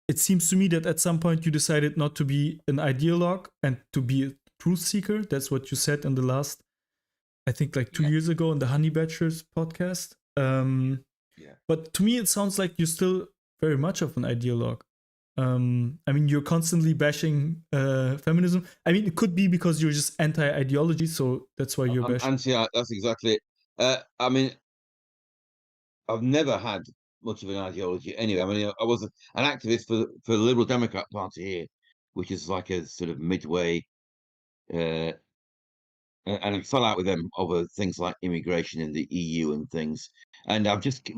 it seems to me that at some point you decided not to be an ideologue and to be a truth seeker. That's what you said in the last, I think, like 2 years ago in the Honey Badgers podcast. But to me, it sounds like you're still very much of an ideologue. I mean, you're constantly bashing feminism. I mean, it could be because you're just anti-ideology, so that's why you're bashing. That's exactly it. I mean, I've never had much of an ideology anyway. I mean, I was an activist for the Liberal Democrat Party here, which is like a sort of midway, and I fell out with them over things like immigration in the EU and things. And I've just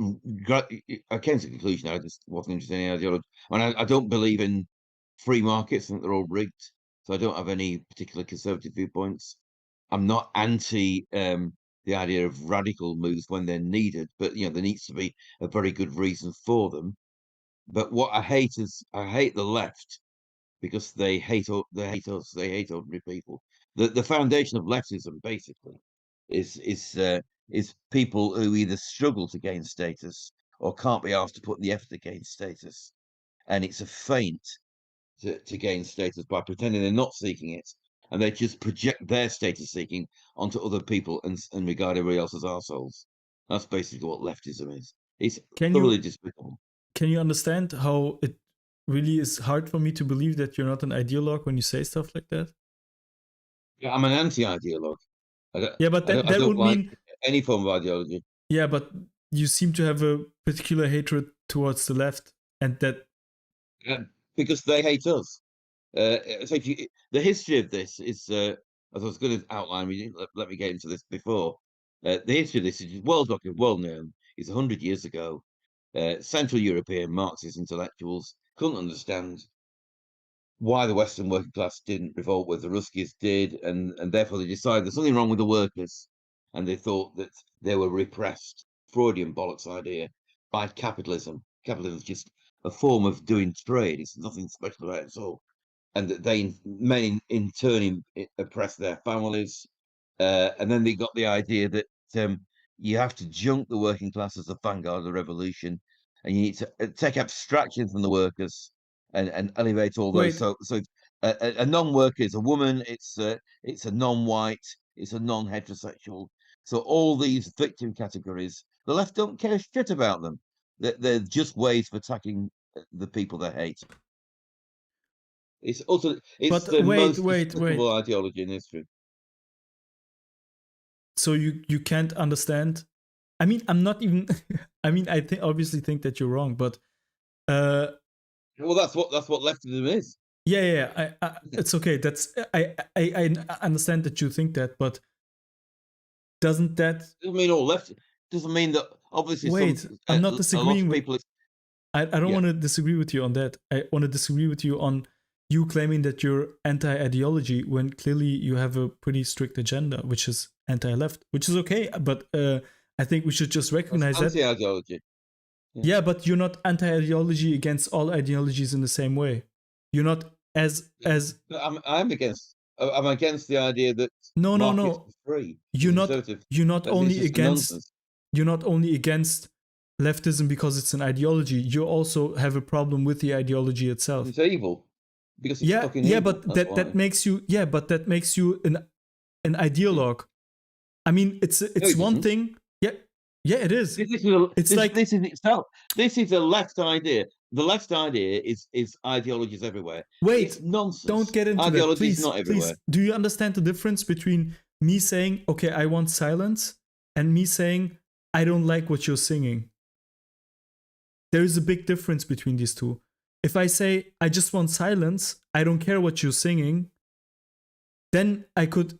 I came to the conclusion I just wasn't interested in any ideology. And I don't believe in free markets. I think they're all rigged. So I don't have any particular conservative viewpoints. I'm not anti the idea of radical moves when they're needed, but there needs to be a very good reason for them. But what I hate the left because they hate us, they hate ordinary people. The foundation of leftism basically is people who either struggle to gain status or can't be asked to put the effort to gain status, and it's a feint to gain status by pretending they're not seeking it, and they just project their status seeking onto other people and regard everybody else as arseholes. That's basically what leftism is. It's thoroughly despicable. Can you understand how it really is hard for me to believe that you're not an ideologue when you say stuff like that? Yeah, I'm an anti-ideologue. Yeah, but that I don't would like mean any form of ideology. Yeah, but you seem to have a particular hatred towards the left, and that because they hate us. So the history of this is, as I was going to outline, we didn't let me get into this before. The history of this is well known. It's 100 years ago. Central European Marxist intellectuals couldn't understand why the Western working class didn't revolt where the Ruskies did, and therefore they decided there's something wrong with the workers, and they thought that they were repressed, Freudian bollocks idea, by capitalism. Capitalism is just a form of doing trade. It's nothing special about it at all. And that they may in turn oppress their families. And then they got the idea that you have to junk the working class as the vanguard of the revolution, and you need to take abstraction from the workers and elevate all those. Wait. So a non-worker is a woman. It's a non-white. It's a non-heterosexual. So all these victim categories, the left don't care shit about them. They're just ways of attacking the people they hate. It's also the most despicable ideology in history. So you can't understand. I mean, I'm not even. I mean, I obviously think that you're wrong, but. Well, that's what leftism is. Yeah. It's okay. That's I understand that you think that, but doesn't that doesn't mean all left? Doesn't mean that obviously. Wait, I'm not disagreeing with people. I don't want to disagree with you on that. I want to disagree with you on you claiming that you're anti-ideology when clearly you have a pretty strict agenda, which is anti-left, which is okay. But I think we should just recognize that. Anti-ideology. Yeah, but you're not anti-ideology against all ideologies in the same way. You're not as. I'm against. I'm against the idea that no. Free. You're not only against. Nonsense. You're not only against leftism because it's an ideology. You also have a problem with the ideology itself. It's evil. Because it's fucking evil. But that makes you an ideologue. I mean, it's one thing. Yeah, it is. This is itself. This is a left idea. The left idea is ideologies everywhere. Wait, it's nonsense. Don't get into ideologies that, please. Not everywhere. Please, do you understand the difference between me saying, "Okay, I want silence," and me saying, "I don't like what you're singing"? There is a big difference between these two. If I say, "I just want silence," I don't care what you're singing, then I could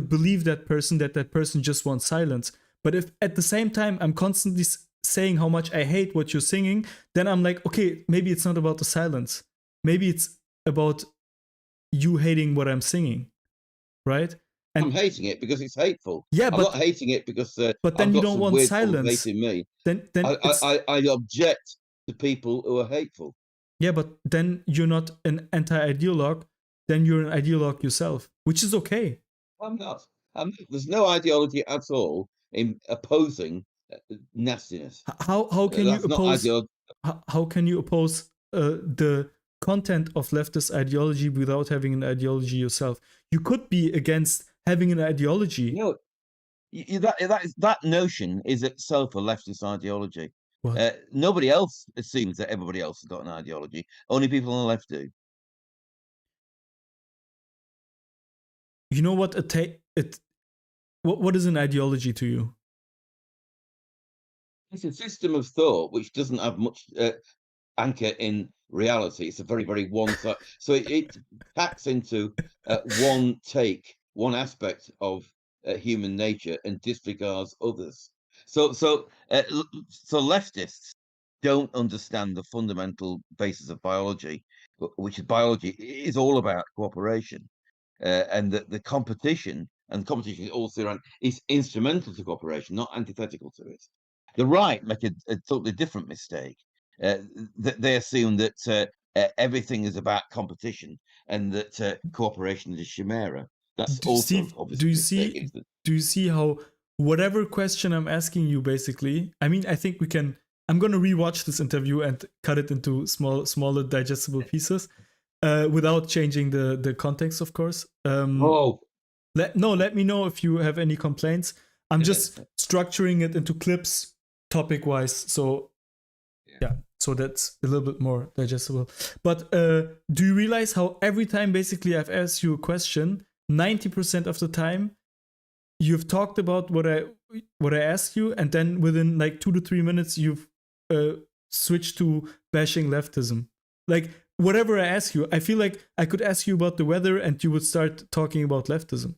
believe that person just wants silence. But if at the same time I'm constantly saying how much I hate what you're singing, then I'm like, okay, maybe it's not about the silence. Maybe it's about you hating what I'm singing, right? And I'm hating it because it's hateful. Yeah, I'm not hating it because but then I've you got don't some want weird silence. Hate in me. Then I object to people who are hateful. Yeah, but then you're not an anti-ideologue. Then you're an ideologue yourself, which is okay. I'm not. There's no ideology at all in opposing nastiness. How can you oppose? How can you oppose the content of leftist ideology without having an ideology yourself. You could be against having an ideology. You know, that notion is itself a leftist ideology. What? Nobody else assumes that everybody else has got an ideology. Only people on the left do. You know what? What is an ideology to you? It's a system of thought which doesn't have much anchor in reality. It's a very, very one-side. So it packs into one take, one aspect of human nature and disregards others. So leftists don't understand the fundamental basis of biology, which is biology is all about cooperation, and the competition is also around is instrumental to cooperation, not antithetical to it. The right make a totally different mistake. They assume that everything is about competition and that cooperation is a chimera. That's also Steve, obviously a mistake. do you see how whatever question I'm asking you, basically, I mean, I think we can. I'm gonna rewatch this interview and cut it into smaller, digestible pieces, without changing the context, of course. Let me know if you have any complaints. I'm just structuring it into clips, topic wise. So yeah, so that's a little bit more digestible. But do you realize how every time basically I've asked you a question, 90% of the time you've talked about what I asked you, and then within like 2 to 3 minutes you've switched to bashing leftism. Like whatever I ask you, I feel like I could ask you about the weather and you would start talking about leftism.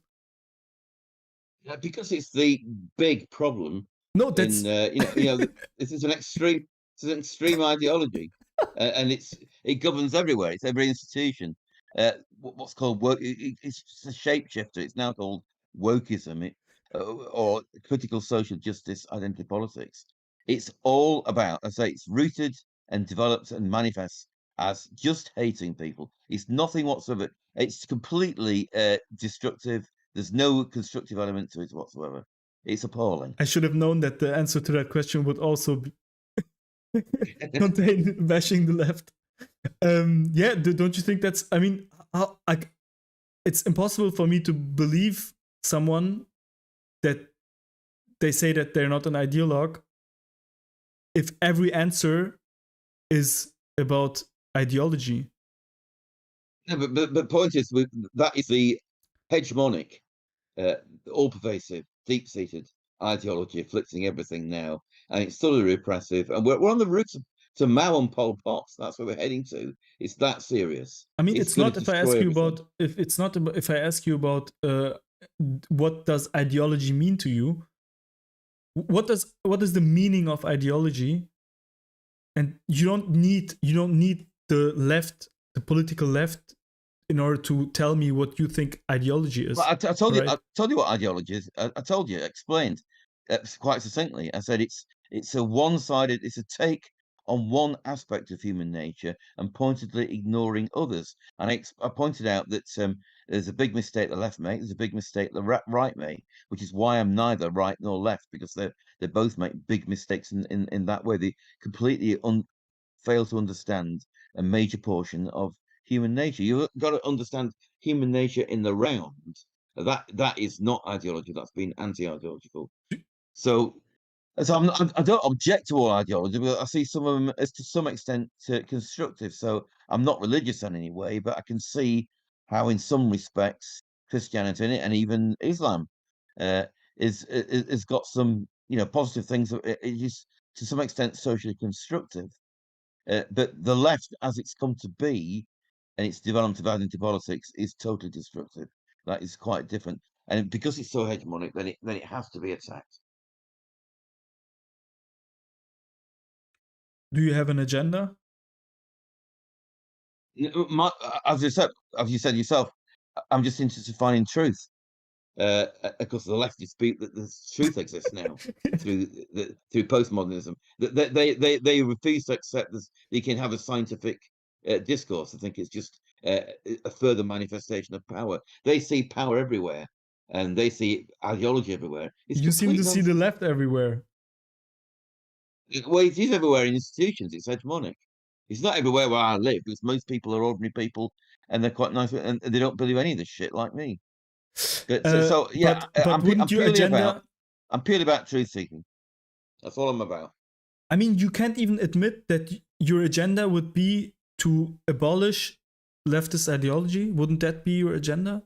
Yeah, because it's the big problem. No, that's this is an extreme ideology, and it governs everywhere. It's every institution. What's called woke? It's a shapeshifter. It's now called wokeism, or critical social justice identity politics. It's all about, I say, it's rooted and developed and manifests as just hating people. It's nothing whatsoever. It's completely destructive. There's no constructive element to it whatsoever. It's appalling. I should have known that the answer to that question would also contain bashing the left. Yeah, don't you think that's? I mean, it's impossible for me to believe someone that they say that they're not an ideologue if every answer is about ideology. No, but the point is, that is the hegemonic, all-pervasive, deep-seated ideology afflicting everything now, and it's totally repressive. And we're on the route to Mao and Pol Pot. That's where we're heading to. It's that serious. I mean, it's not if I ask you about if I ask you about what does ideology mean to you. What is the meaning of ideology? And you don't need the left, the political left, in order to tell me what you think ideology is. Well, I told you what ideology is. I told you, explained quite succinctly. I said it's a one-sided, it's a take on one aspect of human nature and pointedly ignoring others. And I pointed out that there's a big mistake the left make, there's a big mistake the right make, which is why I'm neither right nor left, because they both make big mistakes in that way. They completely fail to understand a major portion of human nature. You've got to understand human nature in the round. That is not ideology. That's been anti-ideological. So I don't object to all ideology, but I see some of them as to some extent constructive. So I'm not religious in any way, but I can see how, in some respects, Christianity and even Islam is got some positive things. It is to some extent socially constructive. But the left, as it's come to be, and it's developed about into politics, is totally destructive. That is quite different, and because it's so hegemonic, then it has to be attacked. Do you have an agenda? As you said yourself, I'm just interested in finding truth. Because the leftists speak that the truth exists now through postmodernism. They refuse to accept this. You can have a scientific discourse. I think it's just a further manifestation of power. They see power everywhere, and they see ideology everywhere. You seem to see the left everywhere. Well, it is everywhere in institutions. It's hegemonic. It's not everywhere where I live, because most people are ordinary people, and they're quite nice, and they don't believe any of this shit like me. But so yeah, But wouldn't your agenda? I'm purely about truth seeking. That's all I'm about. I mean, you can't even admit that your agenda would be to abolish leftist ideology. Wouldn't that be your agenda?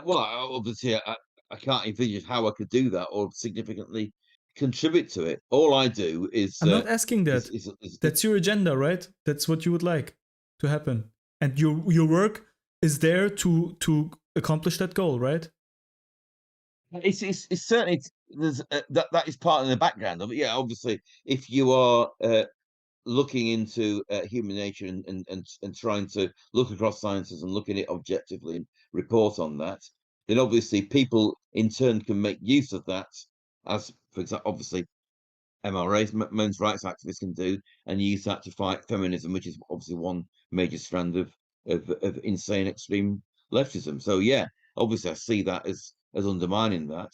Well, obviously, I can't envisage how I could do that or significantly contribute to it. All I do is I'm not asking that. is That's your agenda, right? That's what you would like to happen, and your work is there to accomplish that goal, right? it's certainly there's that is part of the background of it. Yeah, obviously, if you are looking into human nature and trying to look across sciences and look at it objectively and report on that, then obviously people in turn can make use of that, as for example, obviously MRAs, men's rights activists, can do, and use that to fight feminism, which is obviously one major strand of insane extreme leftism. So yeah, obviously I see that as undermining that.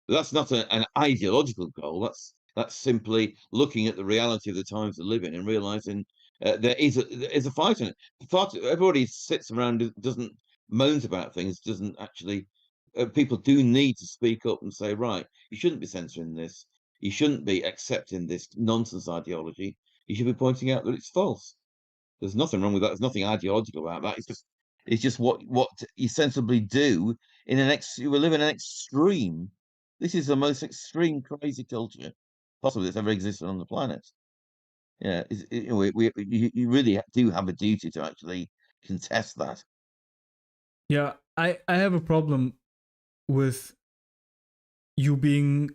But that's not an ideological goal. That's simply looking at the reality of the times we live in and realizing there is a fight in it. Everybody sits around, doesn't moans about things, doesn't actually. People do need to speak up and say, right, you shouldn't be censoring this. You shouldn't be accepting this nonsense ideology. You should be pointing out that it's false. There's nothing wrong with that. There's nothing ideological about that. It's just what you sensibly do in an we live in an extreme. This is the most extreme crazy culture possibly that's ever existed on the planet. Yeah, you really do have a duty to actually contest that. Yeah, I have a problem with you being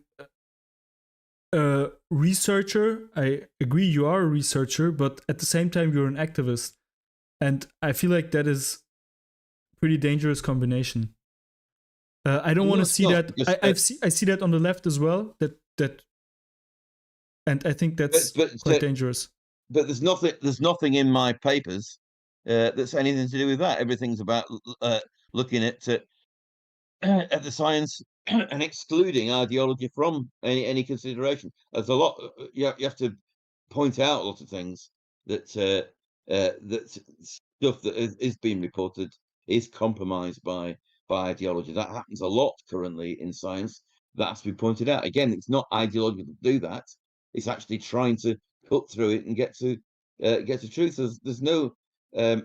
a researcher. I agree you are a researcher, but at the same time you're an activist, and I feel like that is a pretty dangerous combination. I don't want to see that. I see that on the left as well. And I think that's quite dangerous. But there's nothing in my papers that's anything to do with that. Everything's about looking at the science and excluding ideology from any consideration. There's a lot. You have to point out a lot of things that that stuff that is being reported is compromised by ideology. That happens a lot currently in science. That has to be pointed out. Again, it's not ideology to do that. It's actually trying to cut through it and get to truth. There's no. I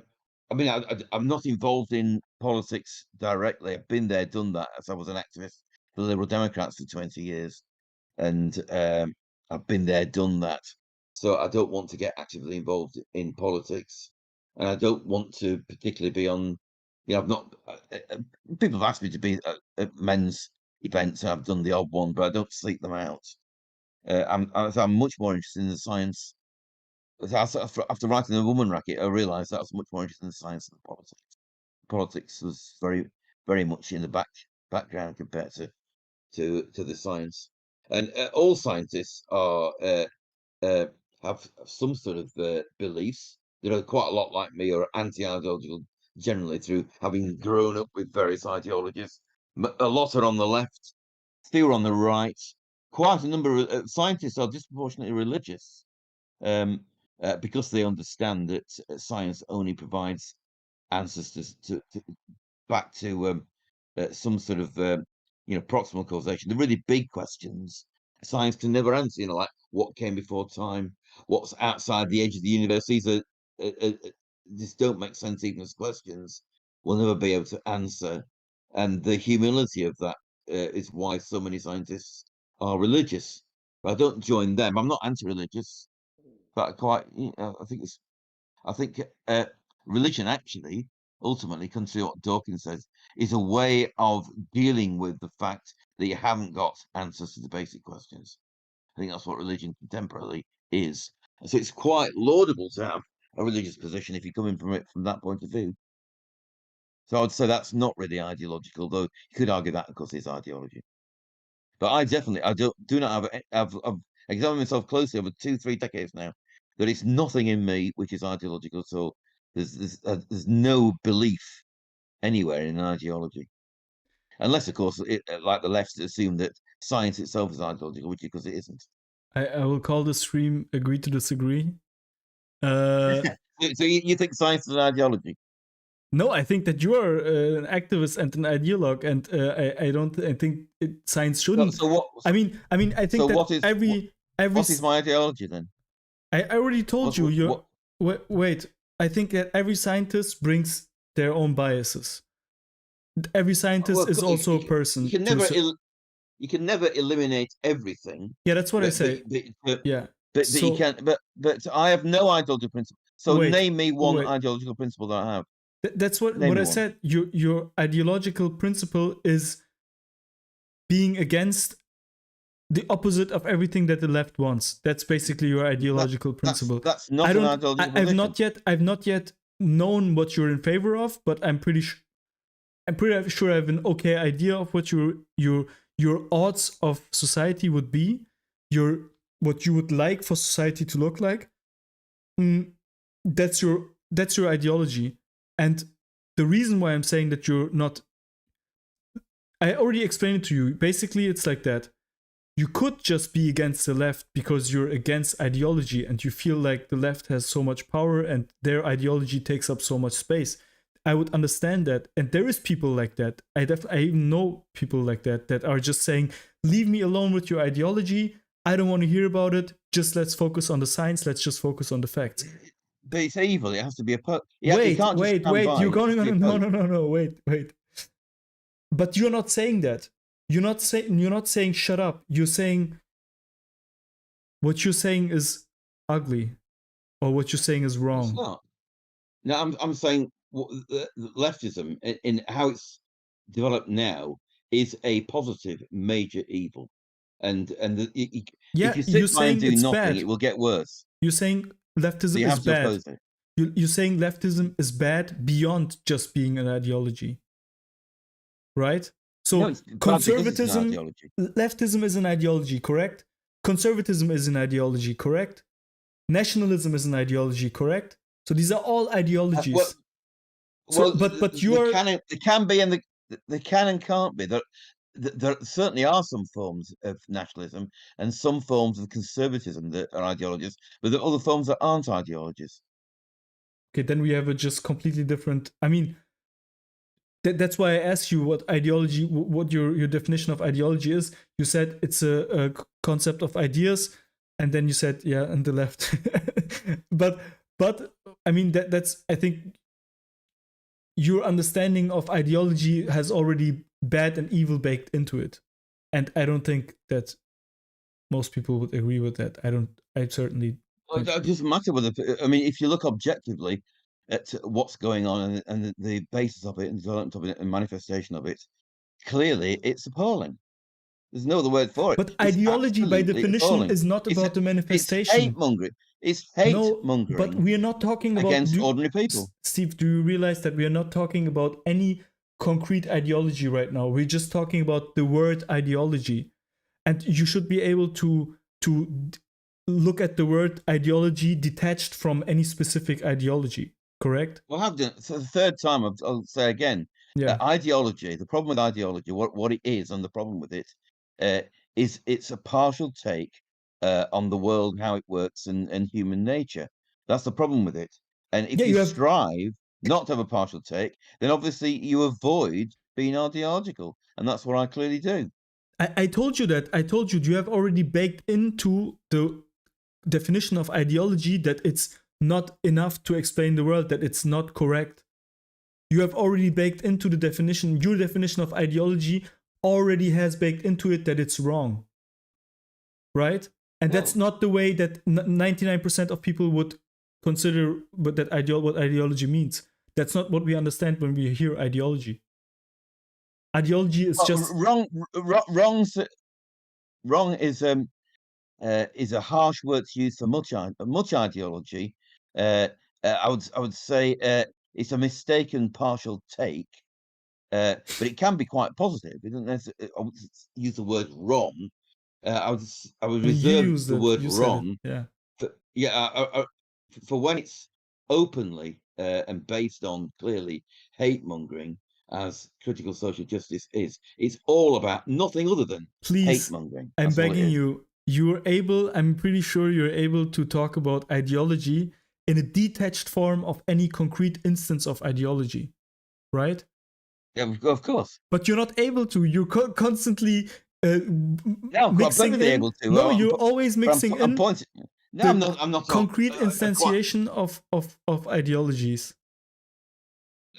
mean, I'm not involved in politics directly. I've been there, done that, as I was an activist for the Liberal Democrats for 20 years, and I've been there, done that. So I don't want to get actively involved in politics, and I don't want to particularly be on. I've not. People have asked me to be at men's events, and I've done the odd one, but I don't seek them out. I'm much more interested in the science. After writing the Woman Racket, I realised that I was much more interested in the science than politics. Politics was very, very much in the background compared to the science. And all scientists are have some sort of beliefs that are quite a lot like me, or anti-ideological generally, through having grown up with various ideologies. A lot are on the left, few are on the right. Quite a number of scientists are disproportionately religious, because they understand that science only provides answers to back to some sort of proximal causation. The really big questions science can never answer. Like what came before time, what's outside the edge of the universe. These are just don't make sense even as questions. We'll never be able to answer, and the humility of that is why so many scientists are religious. But I don't join them. I'm not anti-religious, but I think religion actually ultimately, contrary to what Dawkins says, is a way of dealing with the fact that you haven't got answers to the basic questions. I think that's what religion contemporarily is. And so it's quite laudable to have a religious position if you come in from it from that point of view. So I'd say that's not really ideological, though you could argue that, of course, is ideology. But I do not have I've examined myself closely over 2-3 decades now. That it's nothing in me which is ideological at all. There's no belief anywhere in an ideology, unless, of course, like the left assume that science itself is ideological, which because it isn't. I will call the stream "Agree to Disagree." So you think science is an ideology? No, I think that you are an activist and an ideologue, and I don't. I think science shouldn't. So what? I mean, I think So that what is every what is my ideology then? I already told you. What? Wait. I think that every scientist brings their own biases. Every scientist is also a person. You can never eliminate everything. Yeah, that's what I say. Yeah. But you can. But I have no ideological principle. So name me one ideological principle that I have. That's what I said. Your ideological principle is being against the opposite of everything that the left wants. That's basically your ideological principle. That's not an ideological position. I've not yet known what you're in favor of, but I'm pretty sure I have an okay idea of what your odds of society would be, what you would like for society to look like. That's your ideology. And the reason why I'm saying that you're not, I already explained it to you. Basically, it's like that. You could just be against the left because you're against ideology and you feel like the left has so much power and their ideology takes up so much space. I would understand that. And there is people like that. I even know people like that are just saying, leave me alone with your ideology. I don't want to hear about it. Just let's focus on the science. Let's just focus on the facts. But it's evil. It has to be a wait. You're going on. No. Wait. But you're not saying that. You're not saying shut up. You're saying what you're saying is ugly, or what you're saying is wrong. It's not. No, I'm saying leftism in how it's developed now is a positive major evil, and if you sit by and do nothing, bad. It will get worse. You're saying leftism is bad. You're saying leftism is bad beyond just being an ideology, right? So conservatism, leftism is an ideology, correct? Conservatism is an ideology, correct? Nationalism is an ideology, correct? So these are all ideologies. But you are. They can be and they can and can't be. There certainly are some forms of nationalism and some forms of conservatism that are ideologies, but there are other forms that aren't ideologies. Okay, then we have a just completely different. I mean, that's why I asked you what ideology, what your definition of ideology is. You said it's a concept of ideas, and then you said, yeah, and the left. but I mean that's I think your understanding of ideology has already bad and evil baked into it, and I don't think that most people would agree with that. I certainly. Well, it doesn't matter whether. I mean, if you look objectively at what's going on and the basis of it and development of it and manifestation of it, clearly it's appalling. There's no other word for it. But ideology, by definition, is not about the manifestation. It's hate mongering. It's hate mongering. But we are not talking about against ordinary people. Steve, do you realize that we are not talking about any concrete ideology right now? We're just talking about the word ideology, and you should be able to look at the word ideology detached from any specific ideology. Correct? Well, I've done for the third time. I'll say again. Yeah. Ideology. The problem with ideology, what it is, and the problem with it, is it's a partial take on the world, how it works, and human nature. That's the problem with it. And if you strive not to have a partial take, then obviously you avoid being ideological, and that's what I clearly do. I told you that. I told you have already baked into the definition of ideology that it's not enough to explain the world, that it's not correct. You have already baked into the definition, your definition of ideology already has baked into it that it's wrong. Right? And that's not the way that 99% of people would consider what ideology means. That's not what we understand when we hear ideology. Ideology is just wrong. Wrong is a harsh word to use for much ideology. I would say it's a mistaken partial take, but it can be quite positive. It doesn't necessarily use the word wrong. I would reserve the word wrong. For when it's openly and based on clearly hate mongering, as critical social justice is. It's all about nothing other than hate mongering. I'm begging you. I'm pretty sure you're able to talk about ideology in a detached form of any concrete instance of ideology, right? Yeah, of course. But you're not able to. You're constantly Yeah, I'm quite mixing perfectly in. able to. No, you're always But mixing I'm in pointing. No, I'm the not. I'm not. concrete Quite. instantiation of ideologies.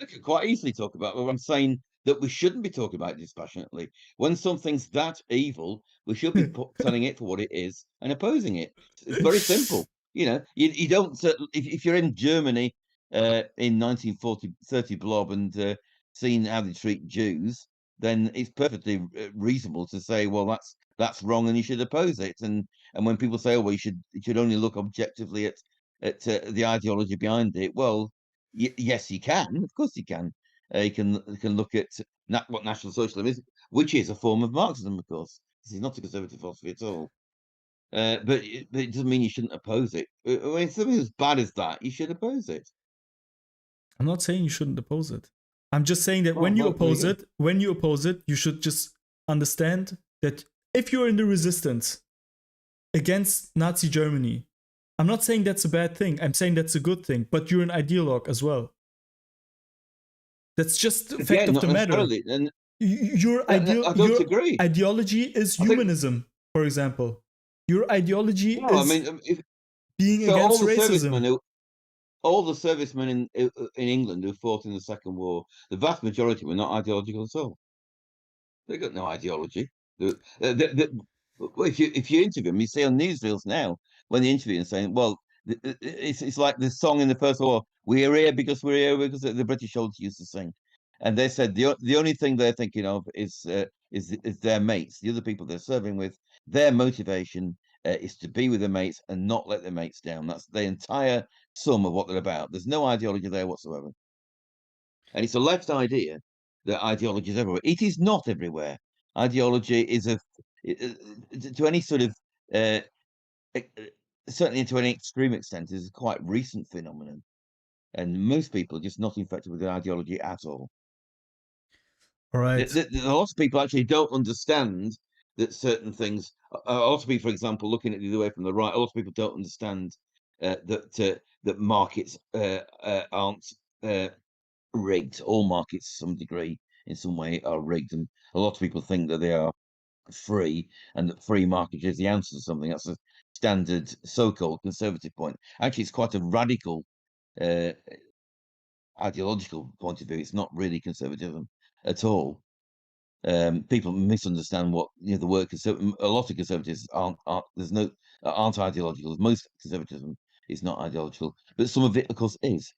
I could quite easily talk about. Well, I'm saying that we shouldn't be talking about it dispassionately. When something's that evil, we should be telling it for what it is and opposing it. It's very simple. You don't. If you're in Germany in 1930 blob and seeing how they treat Jews, then it's perfectly reasonable to say, well, that's wrong, and you should oppose it. And when people say, oh, well, you should only look objectively at the ideology behind it, well. Yes, you can. Of course, you can. You can look at what National Socialism is, which is a form of Marxism, of course. This is not a conservative philosophy at all. But it doesn't mean you shouldn't oppose it. When something as bad as that, you should oppose it. I'm not saying you shouldn't oppose it. I'm just saying that Well, when you oppose it, you should just understand that if you're in the resistance against Nazi Germany, I'm not saying that's a bad thing. I'm saying that's a good thing. But you're an ideologue as well. That's just the fact of the matter. And your I don't agree. ideology is humanism, for example. Your ideology is being against racism. All the servicemen in England who fought in the Second War, the vast majority were not ideological at all. They got no ideology. If you interview them, you see on newsreels now when they interview them saying, "Well, it's like the song in the First War, we're here because the British soldiers used to sing," and they said the only thing they're thinking of is their mates, the other people they're serving with. Their motivation is to be with their mates and not let their mates down. That's the entire sum of what they're about. There's no ideology there whatsoever, and it's a left idea that ideology is everywhere. It is not everywhere. Ideology is to any sort of certainly to any extreme extent is a quite recent phenomenon, and most people are just not infected with the ideology at all. All right. A lot of people actually don't understand that certain things. A lot of people, for example, looking at the other way from the right, a lot of people don't understand that markets aren't rigged. All markets, to some degree, in some way, are rigged, and a lot of people think that they are free, and that free market is the answer to something. That's a standard so-called conservative point. Actually, it's quite a radical ideological point of view. It's not really conservatism at all. People misunderstand what the word conservative. A lot of conservatives aren't ideological. Most conservatism is not ideological, but some of it, of course, is.